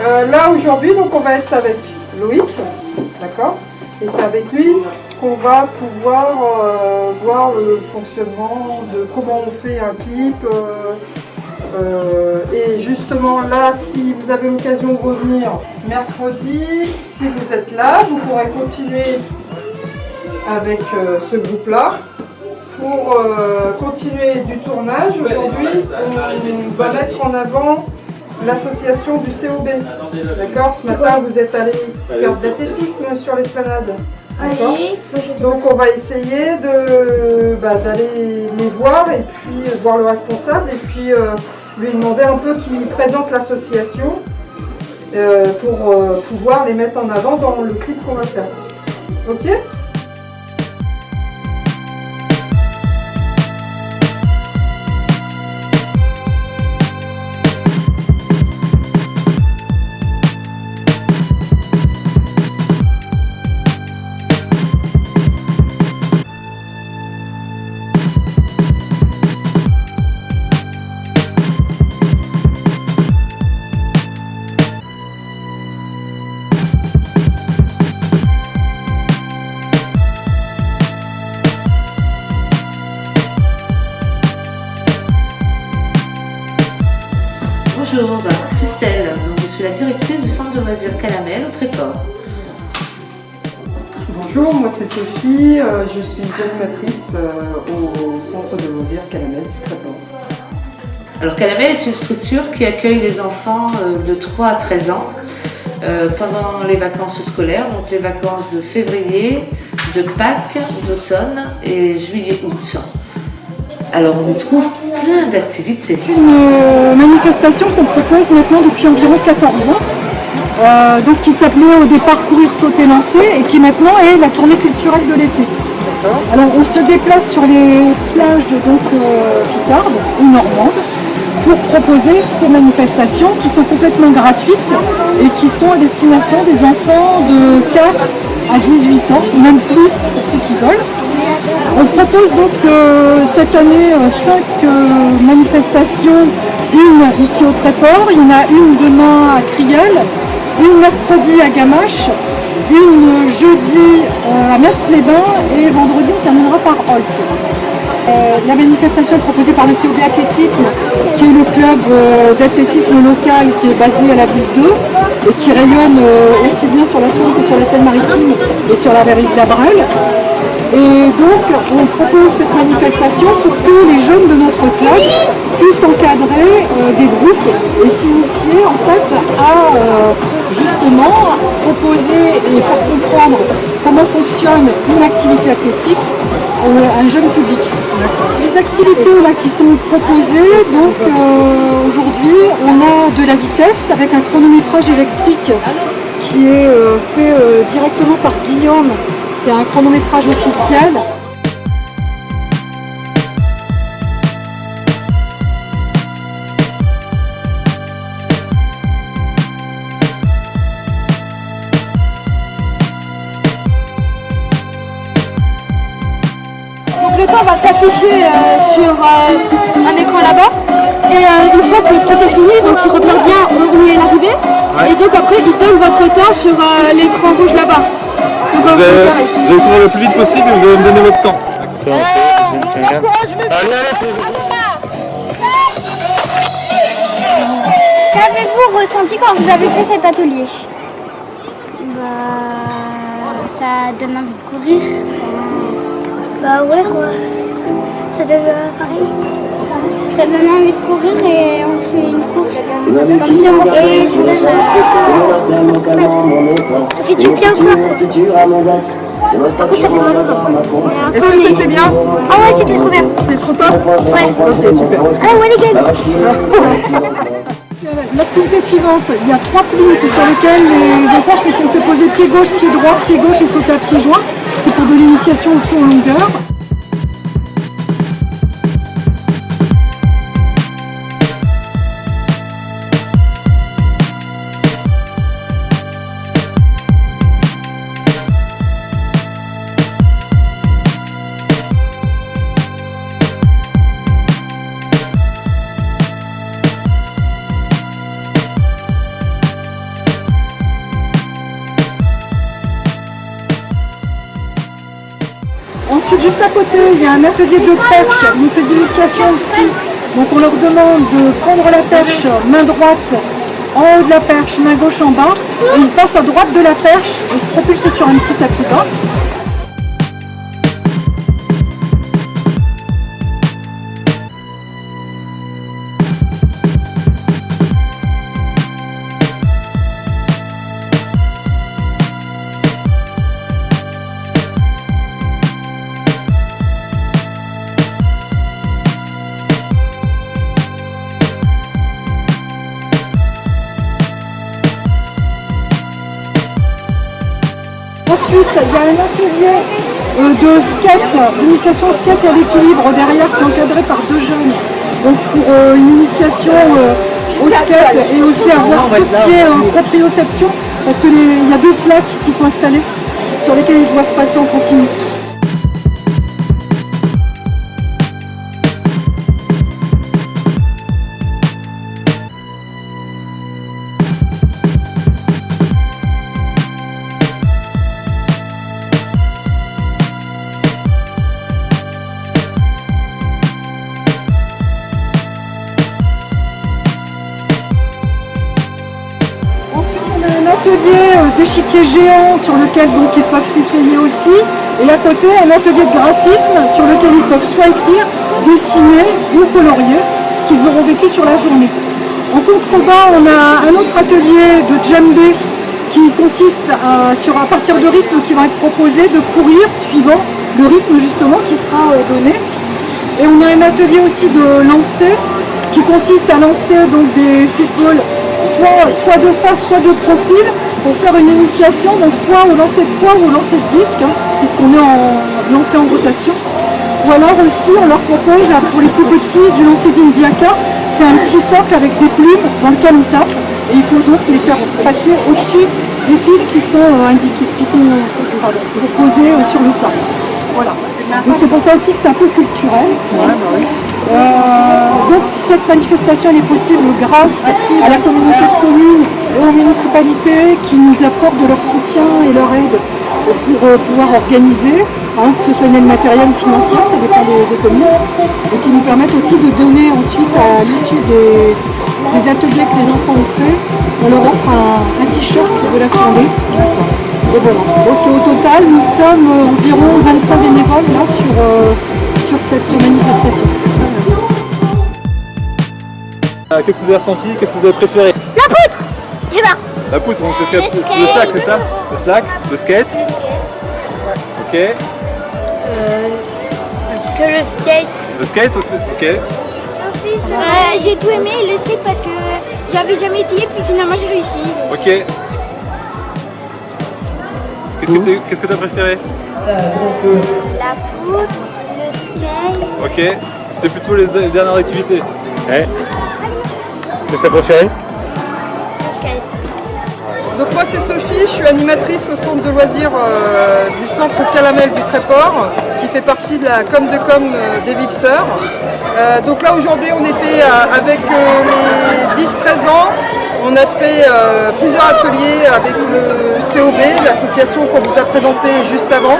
Là aujourd'hui, donc on va être avec Loïc, d'accord? Et c'est avec lui qu'on va pouvoir voir le fonctionnement de comment on fait un clip. Et justement là, si vous avez l'occasion de revenir mercredi, si vous êtes là, vous pourrez continuer avec ce groupe-là pour continuer du tournage. Aujourd'hui, on va mettre en avant l'association du COB. D'accord? Ce matin, vous êtes allé faire de l'athlétisme sur l'esplanade. D'accord? Donc on va essayer d'aller les voir et puis voir le responsable et puis lui demander un peu qu'il présente l'association pour pouvoir les mettre en avant dans le clip qu'on va faire. Ok? Bonjour, Christelle, je suis la directrice du centre de loisirs Calamel au Tréport. Bonjour, moi c'est Sophie, je suis animatrice au centre de loisirs Calamel du Tréport. Alors Calamel est une structure qui accueille les enfants de 3 à 13 ans pendant les vacances scolaires, donc les vacances de février, de Pâques, d'automne et juillet-août. Alors on y trouve plein d'activités. Une manifestation qu'on propose maintenant depuis environ 14 ans, donc qui s'appelait au départ Courir, sauter, lancer et qui maintenant est la tournée culturelle de l'été. Alors on se déplace sur les plages picardes et normandes pour proposer ces manifestations qui sont complètement gratuites et qui sont à destination des enfants de 4 à 18 ans, même plus pour ceux qui veulent. On propose donc cette année 5 manifestations, une ici au Tréport, il y en a une demain à Crieul, une mercredi à Gamache, une jeudi à Mers-les-Bains et vendredi on terminera par Holt. La manifestation est proposée par le COB Athlétisme, qui est le club d'athlétisme local qui est basé à la ville 2 et qui rayonne aussi bien sur la Seine que sur la Seine-Maritime et sur la Verrière d'Abrel. Et donc on propose cette manifestation pour que les jeunes de notre club puissent encadrer des groupes et s'initier en fait à justement proposer et faire comprendre comment fonctionne une activité athlétique à un jeune public. Les activités là, qui sont proposées, donc aujourd'hui on a de la vitesse avec un chronométrage électrique qui est fait directement par Guillaume. C'est un chronométrage officiel. Donc le temps va s'afficher sur un écran là-bas. Et une fois que tout est fini, donc il repère bien où est l'arrivée. Ouais. Et donc après il donne votre temps sur l'écran rouge là-bas. Vous allez courir le plus vite possible et vous allez me donner votre temps. C'est bon. Qu'avez-vous ressenti quand vous avez fait cet atelier? Ça donne envie de courir. Bah ouais quoi. Ça donne pareil. Ça donne envie de courir et on fait une course. Comme ça on et ça fait du bien quoi. Ça fait mal au corps. Est-ce que c'était bien? Ah ouais, c'était trop bien. C'était trop top? Ouais. Ok, super. Ah ouais les gars. L'activité suivante, il y a 3 plinths sur lesquels les enfants sont censés poser pied gauche, pied droit, pied gauche et sauter à pieds joints. C'est pour de l'initiation aussi en longueur. juste à côté, il y a un atelier de perche. On fait de l'initiation aussi. Donc on leur demande de prendre la perche, main droite en haut de la perche, main gauche en bas. Et ils passent à droite de la perche et se propulsent sur un petit tapis bas. Ensuite, il y a un atelier de skate, d'initiation au skate et à l'équilibre derrière qui est encadré par 2 jeunes. Donc pour une initiation au skate et aussi avoir tout ce qui est proprioception parce qu'il y a 2 slacks qui sont installés sur lesquels ils doivent passer en continu. Atelier d'échiquier géant sur lequel donc, ils peuvent s'essayer aussi, et à côté un atelier de graphisme sur lequel ils peuvent soit écrire, dessiner ou colorier ce qu'ils auront vécu sur la journée. En contrebas, on a un autre atelier de djembé qui consiste à partir de rythmes qui vont être proposés de courir suivant le rythme justement qui sera donné. Et on a un atelier aussi de lancer qui consiste à lancer donc, des footballs soit de face, soit de profil, pour faire une initiation, donc soit au lancer de poids ou au lancer de disque, puisqu'on est en lancer en rotation. Ou alors aussi, on leur propose, pour les plus petits, du lancer d'Indiaka. C'est un petit socle avec des plumes dans lequel on tape, et il faut donc les faire passer au-dessus des fils qui sont indiqués, qui sont posés sur le sable. Voilà. Donc c'est pour ça aussi que c'est un peu culturel. Donc cette manifestation elle est possible grâce à la communauté de communes et aux municipalités qui nous apportent de leur soutien et leur aide pour pouvoir organiser, que ce soit une aide matérielle ou financière, ça dépend des communes, et qui nous permettent aussi de donner ensuite à l'issue des ateliers que les enfants ont fait, on leur offre un t-shirt de la tournée. Et voilà. Donc au total, nous sommes environ 25 bénévoles là, sur cette manifestation. Qu'est-ce que vous avez ressenti? Qu'est-ce que vous avez préféré? La poutre. Je vois. La poutre, donc c'est Le le slack, c'est ça? Le slack? Le skate? Ok. Que le skate. Le skate aussi? Ok. J'ai tout aimé le skate parce que j'avais jamais essayé puis finalement j'ai réussi. Ok. Qu'est-ce que tu as préféré? La poutre, le skate. Ok. C'était plutôt les dernières activités. Ouais. Qu'est-ce que tu as préféré? Le skate. Donc moi c'est Sophie, je suis animatrice au centre de loisirs du centre Calamel du Tréport qui fait partie de la com des Vixeurs. Donc là aujourd'hui on était avec les 10-13 ans, on a fait plusieurs ateliers avec le COB, l'association qu'on vous a présentée juste avant.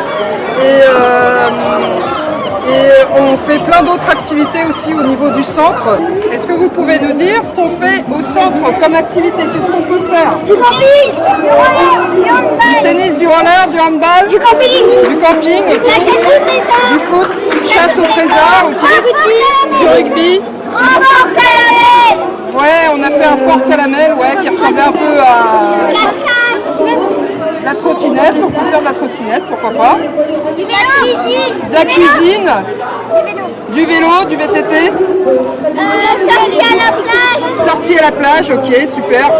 Et on fait plein d'autres activités aussi au niveau du centre. Est-ce que vous pouvez nous dire ce qu'on fait au centre comme activité? Qu'est-ce qu'on peut faire? Du camping, du roller, du handball. Du tennis, du roller, du handball, Du camping. du camping, La chasse au trésor. du foot, chasse au trésor, ok. Du rugby. Fort caramel. Ouais, on a fait un fort caramel qui ressemblait un peu à Cache-cache. la trottinette. On peut faire de la trottinette, pourquoi pas. Du vélo. De la cuisine, Du vélo. du vélo, du VTT. Sortie à la plage. Sortie à la plage, ok, super.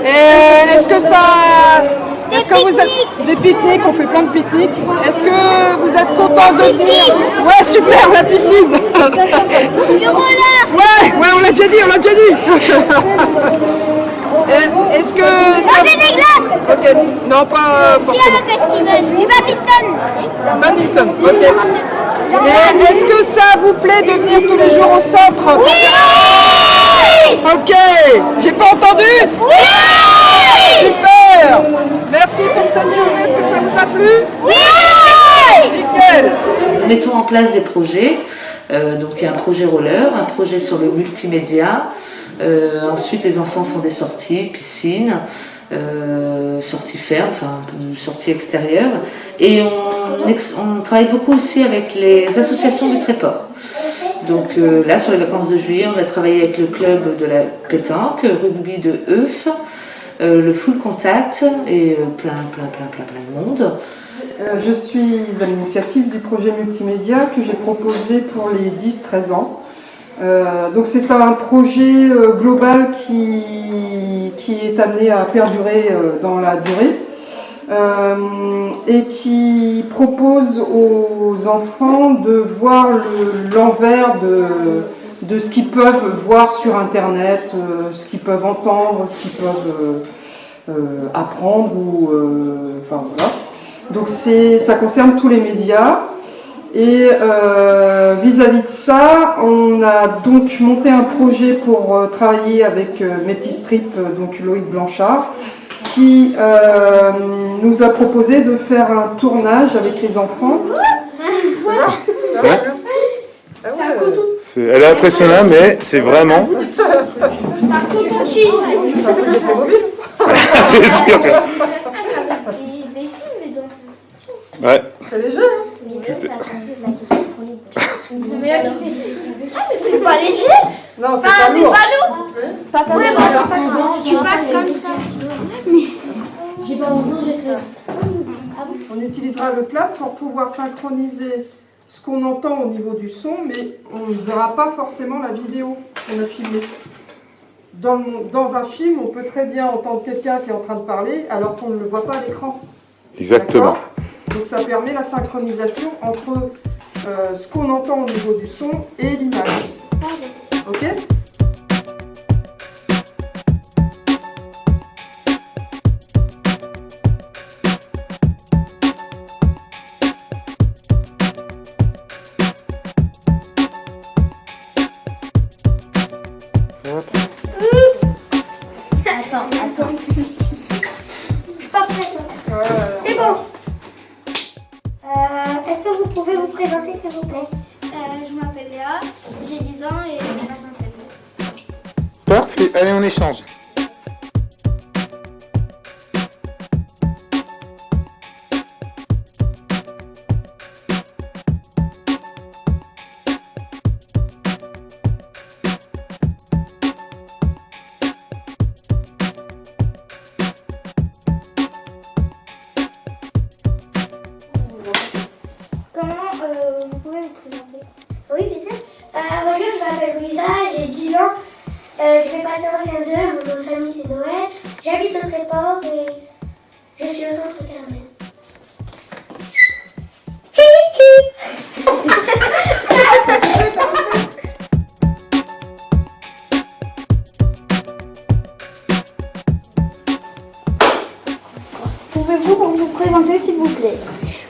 Et est-ce que vous êtes des pique-niques, on fait plein de pique-niques. Est-ce que vous êtes content de venir? Ouais, super, la piscine. Du roller. Ouais, on l'a déjà dit. Et est-ce que Manger des glaces. Ok, non pas Si forcément. avec Steven. Du badminton. Badminton, ok. Et est-ce que ça vous plaît de venir tous les jours au centre? Oui. Ok, j'ai pas entendu? Oui. Super. Merci pour cette journée, est-ce que ça vous a plu? Oui. Nickel. Mettons en place des projets. Donc il y a un projet roller, un projet sur le multimédia. Ensuite, les enfants font des sorties, piscine, sorties fermes, enfin sorties extérieures. Et on travaille beaucoup aussi avec les associations du Tréport. Donc là, sur les vacances de juillet, on a travaillé avec le club de la pétanque, rugby de Euf, le full contact et plein de monde. Je suis à l'initiative du projet multimédia que j'ai proposé pour les 10-13 ans. Donc c'est un projet global qui est amené à perdurer dans la durée et qui propose aux enfants de voir l'envers de ce qu'ils peuvent voir sur Internet, ce qu'ils peuvent entendre, ce qu'ils peuvent apprendre. Enfin, voilà. Donc ça concerne tous les médias. Et vis-à-vis de ça, on a donc monté un projet pour travailler avec Métis-Trip, donc Loïc Blanchard, qui nous a proposé de faire un tournage avec les enfants. Elle est impressionnante, mais c'est vraiment... C'est un coton-tige. C'est sûr. Des films dedans. Ouais. C'est léger, hein? Mais là, tu fais... Ah, mais c'est pas léger. Non, c'est Enfin, pas c'est lourd. pas lourd. Pas comme ça. Tu passes comme ça. Mais... J'ai pas envie de ça. On utilisera le clap pour pouvoir synchroniser ce qu'on entend au niveau du son, mais on ne verra pas forcément la vidéo qu'on a filmée. Dans un film, on peut très bien entendre quelqu'un qui est en train de parler alors qu'on ne le voit pas à l'écran. Exactement. D'accord ? Donc ça permet la synchronisation entre ce qu'on entend au niveau du son et l'image. Ok ? Attends. Pas prêt, toi. C'est bon. Est-ce que vous pouvez vous présenter, s'il vous plaît? Je m'appelle Léa, j'ai 10 ans et je passe en CP. Parfait. Allez, on échange. Vous pouvez me présenter? Oui, bien sûr. Bonjour, je m'appelle Louisa, j'ai 10 ans. Je vais passer en CM2, mon nom de famille c'est Noël. J'habite au Tréport et je suis au centre Carmel. Pouvez-vous vous présenter s'il vous plaît?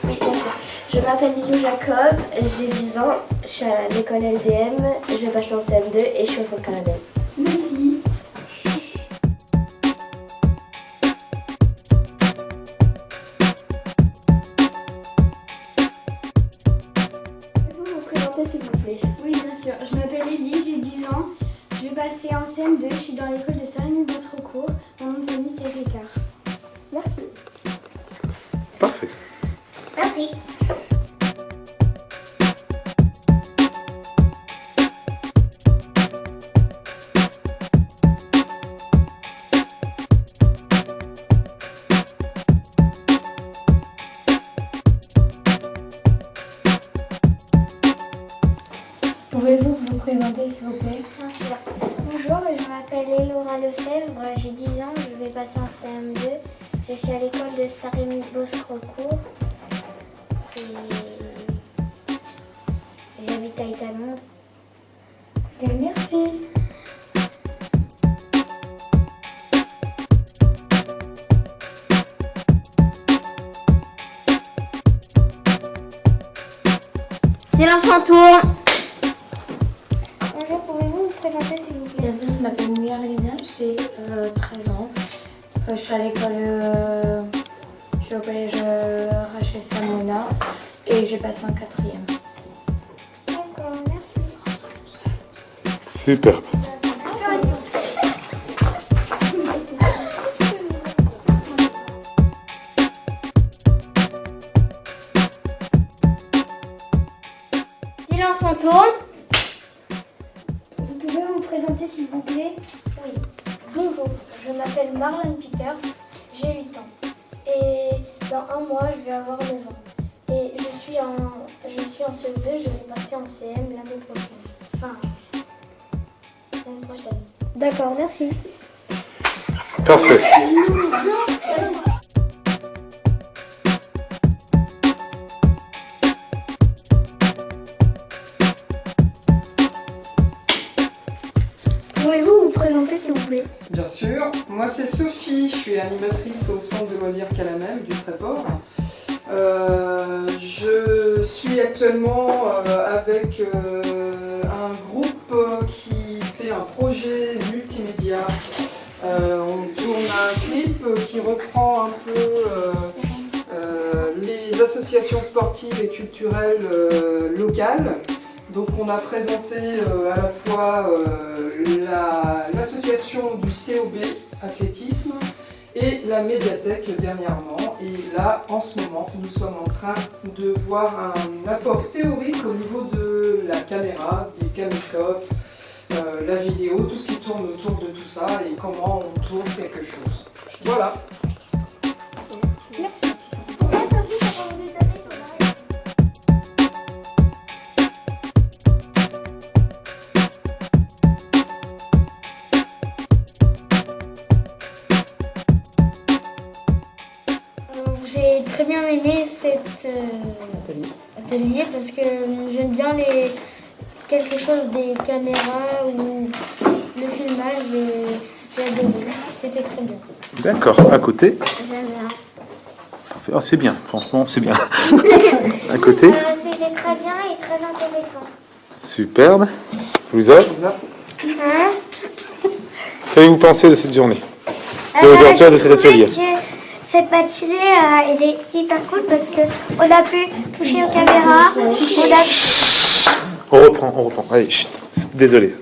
Oui, bien sûr. Je m'appelle Lilou Jacob, j'ai 10 ans, je suis à l'école LDM, je vais passer en CM2 et je suis au centre Carmel. Merci. Pouvez-vous vous présenter s'il vous plaît? Oui, bien sûr. Je m'appelle Lydie, j'ai 10 ans. Je vais passer en CM2. Je suis dans l'école de Saint-Rémy-Bosserecourt. Mon nom de famille c'est Ricard. Merci. Parfait. Merci. Pouvez-vous vous présenter s'il vous plaît? Bonjour, je m'appelle Elora Lefebvre, j'ai 10 ans, je vais passer en CM2. Je suis à l'école de Saint-Rémy-Bosserecourt et j'habite à Étalonde. Merci. Silence en tour. Bonjour, pouvez-vous vous présenter s'il vous plaît? Bien sûr, je m'appelle Mouya Alina, j'ai 13 ans. Je suis à l'école, je suis au collège Rachel Samona et je vais passer en 4e. D'accord, merci. Superbe. Silence, on tourne. Vous pouvez vous présenter s'il vous plaît? Oui. Bonjour, je m'appelle Marlène Peters, j'ai 8 ans. Et dans un mois, je vais avoir 9 ans. Et je suis en CE2, je vais passer en CM l'année prochaine. Enfin, l'année prochaine. D'accord, merci. Parfait. Pouvez-vous vous présenter s'il vous plaît? Bien sûr, moi c'est Sophie, je suis animatrice au centre de loisirs Calamel du Tréport. Je suis actuellement avec un groupe qui fait un projet multimédia. On tourne un clip qui reprend un peu les associations sportives et culturelles locales. Donc on a présenté à la fois l'association du COB athlétisme et la médiathèque dernièrement. Et là, en ce moment, nous sommes en train de voir un apport théorique au niveau de la caméra, des caméscopes, la vidéo, tout ce qui tourne autour de tout ça et comment on tourne quelque chose. Voilà. Merci. Pourquoi Sophie, ça va vous taper sur la... J'ai très bien aimé cet atelier parce que j'aime bien quelque chose des caméras ou le filmage et j'ai adoré. C'était très bien. D'accord. À côté. J'aime bien. Oh, c'est bien. Franchement, c'est bien. À côté. C'était très bien et très intéressant. Superbe. Louisa, Hein? qu'avez-vous pensé de cette journée? De l'ouverture de cet atelier. Cette matinée, elle est hyper cool parce qu'on a pu toucher aux caméras. On reprend. Allez, chut. Désolé.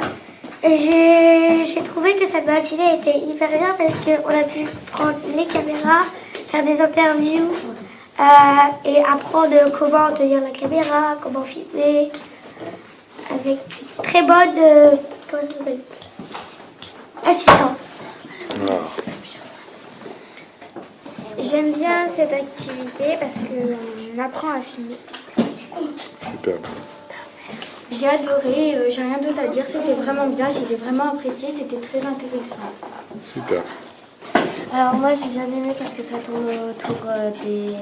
J'ai trouvé que cette matinée était hyper bien parce qu'on a pu prendre les caméras, faire des interviews et apprendre comment tenir la caméra, comment filmer, avec très bonne comment ça s'appelle, assistance. J'aime bien cette activité parce qu'on apprend à filmer. Superbe. J'ai adoré, j'ai rien d'autre à dire, c'était vraiment bien, j'ai vraiment apprécié, c'était très intéressant. Super. Alors moi j'ai bien aimé parce que ça tourne autour des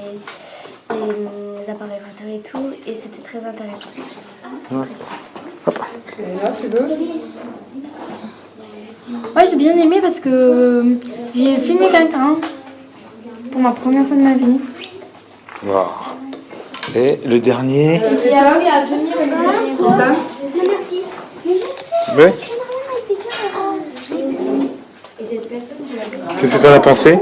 appareils photo et tout et c'était très intéressant. Et là, tu veux? Ouais, j'ai bien aimé parce que j'ai filmé quelqu'un pour ma première fois de ma vie. Wow. Et le dernier. J'ai appris à tenir une caméra. Merci. Mais je sais, Ouais. Et cette personne, je l'adore. Qu'est-ce que tu en as pensé?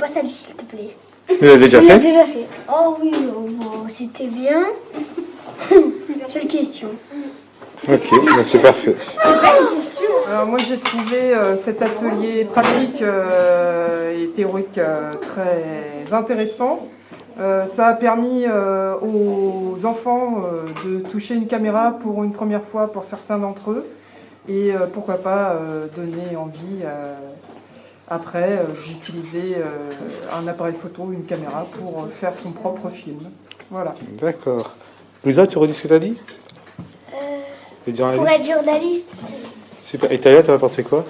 passe à lui s'il te plaît. Vous l'avez déjà Je l'ai fait? déjà fait. Oh oui, bon, c'était bien. Seule question. Ok, ben c'est parfait. Alors moi j'ai trouvé cet atelier pratique et théorique très intéressant. Ça a permis aux enfants de toucher une caméra pour une première fois pour certains d'entre eux et pourquoi pas donner envie après d'utiliser un appareil photo ou une caméra pour faire son propre film. Voilà. D'accord. Louisa, tu redis ce que tu as dit? Les Pour journalistes. être journaliste. Super. Et Talia, tu as pensé quoi?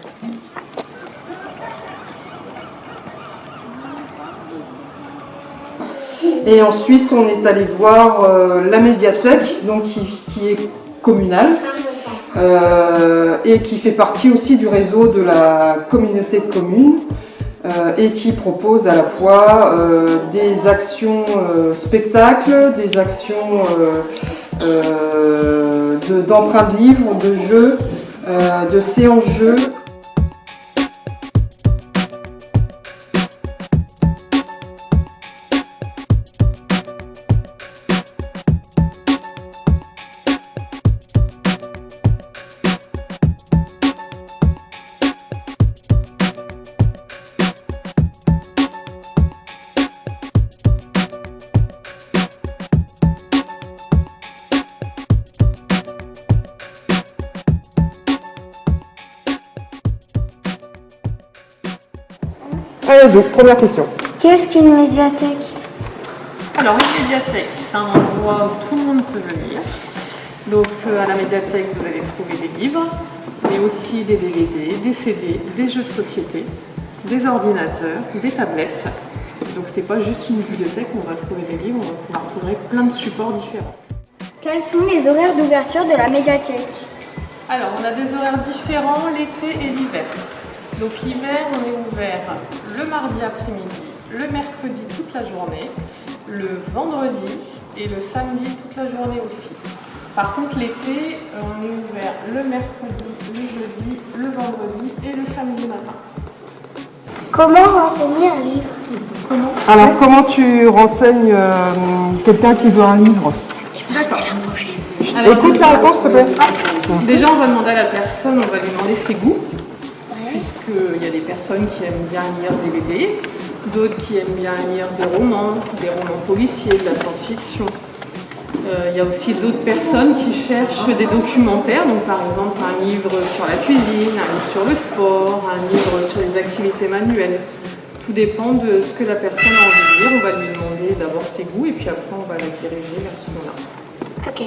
Et ensuite, on est allé voir la médiathèque, donc qui est communale et qui fait partie aussi du réseau de la communauté de communes et qui propose à la fois des actions spectacles, des actions d'emprunt de livres, de jeux, de séances-jeux. réseau. Première question. Qu'est-ce qu'une médiathèque? Alors, une médiathèque, c'est un endroit où tout le monde peut venir. Donc, à la médiathèque, vous allez trouver des livres, mais aussi des DVD, des CD, des jeux de société, des ordinateurs, des tablettes. Donc, c'est pas juste une bibliothèque où on va trouver des livres, on va trouver plein de supports différents. Quels sont les horaires d'ouverture de la médiathèque? Alors, on a des horaires différents l'été et l'hiver. Donc, l'hiver, on est ouvert le mardi après-midi, le mercredi toute la journée, le vendredi et le samedi toute la journée aussi. Par contre, l'été, on est ouvert le mercredi, le jeudi, le vendredi et le samedi matin. Comment renseigner un livre? Alors, comment tu renseignes quelqu'un qui veut un livre? D'accord. Écoute la réponse, s'il te plaît. Déjà, on va demander à la personne, on va lui demander ses goûts, puisqu'il y a des personnes qui aiment bien lire des BD, d'autres qui aiment bien lire des romans policiers, de la science-fiction. Il y a aussi d'autres personnes qui cherchent des documentaires, donc par exemple un livre sur la cuisine, un livre sur le sport, un livre sur les activités manuelles. Tout dépend de ce que la personne a envie de lire. On va lui demander d'abord ses goûts et puis après on va la diriger vers ce qu'on a. Ok.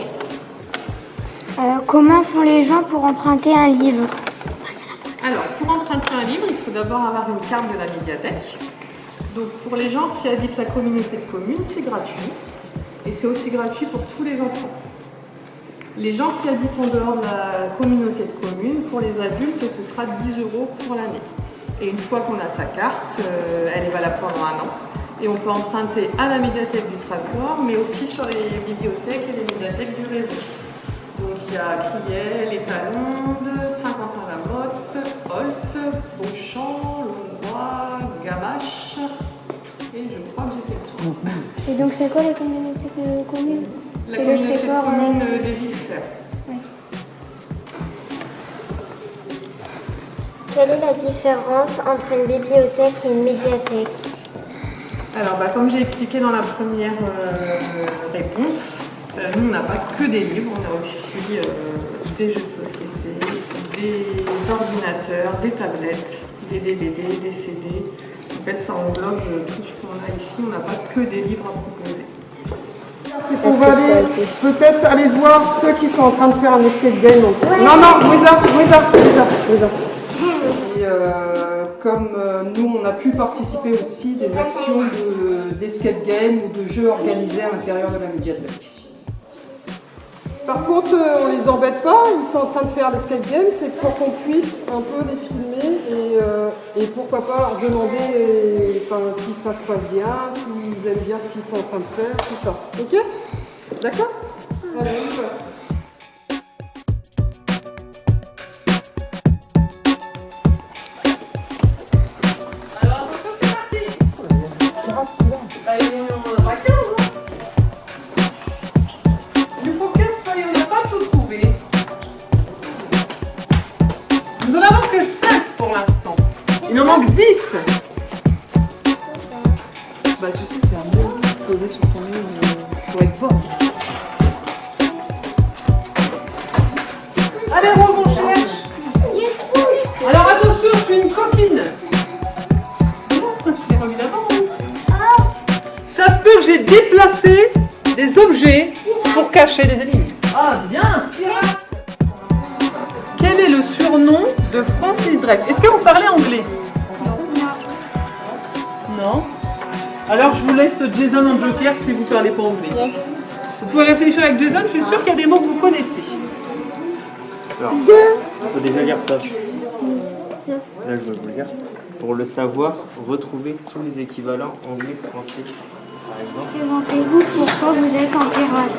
Comment font les gens pour emprunter un livre? Alors, pour emprunter un livre, il faut d'abord avoir une carte de la médiathèque. Donc pour les gens qui habitent la communauté de communes, c'est gratuit. Et c'est aussi gratuit pour tous les enfants. Les gens qui habitent en dehors de la communauté de communes, pour les adultes, ce sera 10 € pour l'année. Et une fois qu'on a sa carte, elle est valable pendant 1 an. Et on peut emprunter à la médiathèque du Travois, mais aussi sur les bibliothèques et les médiathèques du réseau. Donc il y a Criel, Étalonde, Saint-Quentin-la-Motte, Holt, Beauchamp, Longrois, Gamache, et je crois que j'ai fait le tour. Et donc c'est quoi les communautés de communes? La C'est le communauté de Tréport, communes des Villes-Serres. Quelle est la différence entre une bibliothèque et une médiathèque? Alors, comme j'ai expliqué dans la première réponse, nous, on n'a pas que des livres, on a aussi des jeux de société, des ordinateurs, des tablettes, des DVD, des CD. En fait, ça englobe tout ce qu'on a ici, on n'a pas que des livres à proposer. On va aller peut-être aller voir ceux qui sont en train de faire un escape game. Non, Louisa. Et comme nous, on a pu participer aussi des actions d'escape game ou de jeux organisés à l'intérieur de la médiathèque. Par contre, on les embête pas, ils sont en train de faire l'escape game, c'est pour qu'on puisse un peu les filmer et pourquoi pas leur demander si ça se passe bien, s'ils aiment bien ce qu'ils sont en train de faire, tout ça. Ok? D'accord? Allez, on y va. Nous n'en avons que 5 pour l'instant. Il en manque 10. Tu sais, c'est un mot posé sur ton mur pour être fort. Allez, Rose, on cherche. Alors attention, je suis une copine. Je l'ai remis d'avant. Ça se peut que j'ai déplacé des objets pour cacher des ennemis. Ah, bien. Quel est le surnom de Francis Drake? Est-ce que vous parlez anglais? Non. Alors je vous laisse Jason en joker si vous ne parlez pas anglais. Yes. Vous pouvez réfléchir avec Jason, je suis sûre qu'il y a des mots que vous connaissez. Alors, il faut déjà lire ça. Là, je vais vous le lire. Pour le savoir, retrouvez tous les équivalents anglais-français. Par exemple. Présentez-vous pourquoi vous êtes en pirate.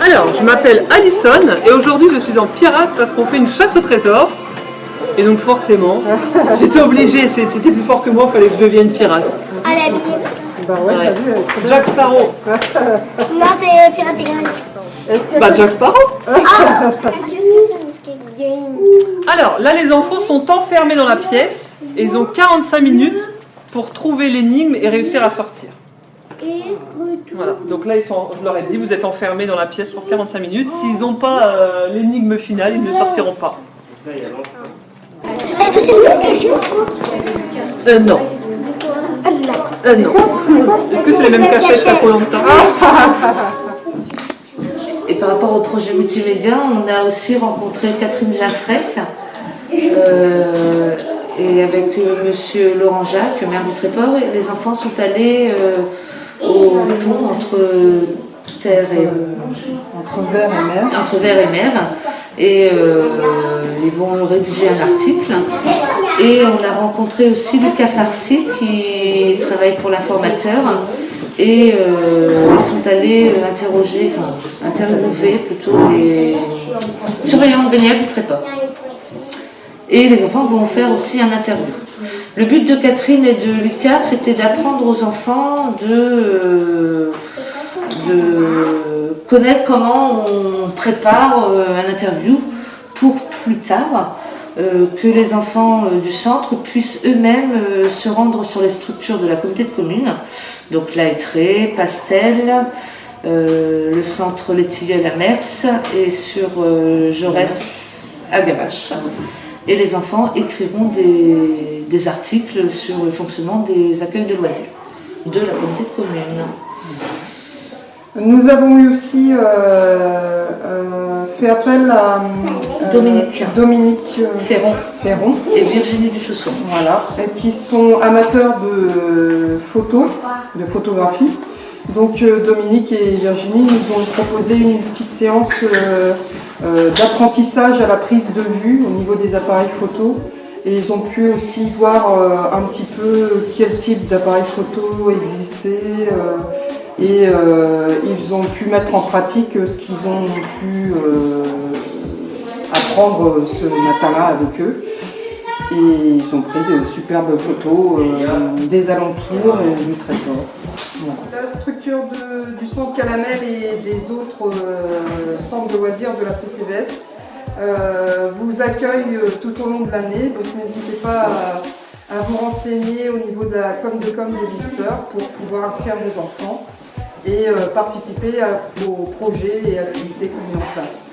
Alors, je m'appelle Alison et aujourd'hui je suis en pirate parce qu'on fait une chasse au trésor. Et donc forcément, j'étais obligée, c'était plus fort que moi, il fallait que je devienne pirate. À la bille. Bah ouais, Ouais. t'as vu, Jack Sparrow. Non, t'es pirate des Caraïbes. Jack Sparrow. Qu'est-ce que c'est un escape game? Alors, là les enfants sont enfermés dans la pièce et ils ont 45 minutes pour trouver l'énigme et réussir à sortir. Et retour. Voilà, donc là je leur ai dit, vous êtes enfermés dans la pièce pour 45 minutes. S'ils n'ont pas l'énigme finale, ils ne sortiront pas. Est-ce que c'est une cachette? Non. Non. Est-ce que c'est les mêmes cachettes qu'à Koh-Lanta? Et par rapport au projet multimédia, on a aussi rencontré Catherine Jaffray et avec monsieur Laurent Jacques, maire du Tréport, et les enfants sont allés au pont entre terre et Entre verre et mer. entre Vers et Mer, et ils vont rédiger un article. Et on a rencontré aussi Lucas Farsi qui travaille pour l'informateur, et ils sont allés interviewer plutôt les surveillants de baignade du Tréport. Et les enfants vont faire aussi un interview. Le but de Catherine et de Lucas, c'était d'apprendre aux enfants de connaître comment on prépare un interview pour plus tard, que les enfants du centre puissent eux-mêmes se rendre sur les structures de la communauté de communes, donc la Hêtrée, Pastel, le centre laitier à la Mers et sur Jaurès à Gavache. Et les enfants écriront des articles sur le fonctionnement des accueils de loisirs de la communauté de communes. Nous avons eu aussi fait appel à Dominique Ferron et Virginie Duchausson. Voilà, qui sont amateurs de photos, de photographie. Donc Dominique et Virginie nous ont proposé une petite séance d'apprentissage à la prise de vue au niveau des appareils photo. Et ils ont pu aussi voir un petit peu quel type d'appareil photo existait. Et ils ont pu mettre en pratique ce qu'ils ont pu apprendre ce matin-là avec eux. Et ils ont pris de superbes photos des alentours et du Tréport. Voilà. La structure du centre Calamel et des autres centres de loisirs de la CCVS vous accueille tout au long de l'année. Donc n'hésitez pas à vous renseigner au niveau de la com de Visseur pour pouvoir inscrire vos enfants et participer aux projets et activités qu'on met en place.